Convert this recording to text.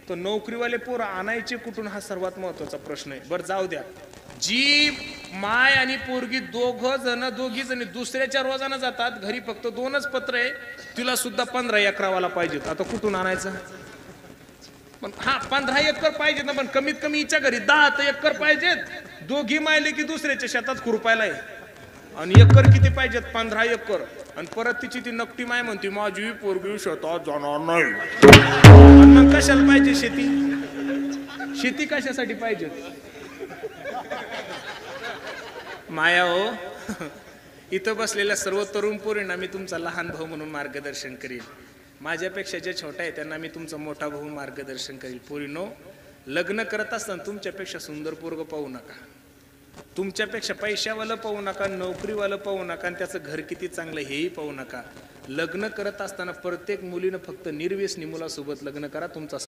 तर नोकरीवाले पोरं आणायचे कुठून हा सर्वात महत्वाचा प्रश्न आहे. बरं जाऊ द्या, जी माय आणि पोरगी दोघी जणी दुसऱ्याच्या रोजानं जातात, घरी फक्त 2च पत्र आहे, तिला सुद्धा 15 एकरावाला पाहिजेत. आता कुठून आणायचं? पण हा 15 एकर पाहिजेत ना, पण कमीत कमी हिच्या घरी 10 एकर पाहिजेत. दोघी मायले की दुसऱ्याच्या शेतात खुरपायला आहे. आणि एकर किती पाहिजेत? 15 एकर. आणि परत तिची ती नकटी माय म्हणते माझी पोरगी शेतात जाणार नाही. मग कशाला पाहिजे शेती? शेती कशासाठी पाहिजे? माया हो, इथं बसलेल्या सर्व तरुण पोरींना मी तुमचा लहान भाऊ म्हणून मार्गदर्शन करील. माझ्यापेक्षा जे छोटा आहे त्यांना मी तुमचा मोठा भाऊ मार्गदर्शन करील. पोरीनो, लग्न करत असताना तुमच्यापेक्षा सुंदर पोरग पाहू नका, तुमच्यापेक्षा पैशावालं पाहू नका, नोकरीवालं पाहू नका, आणि त्याचं घर किती चांगलं हेही पाहू नका. लग्न करत असताना प्रत्येक मुलीनं फक्त निर्व्यसनी मुलासोबत लग्न करा. तुमचा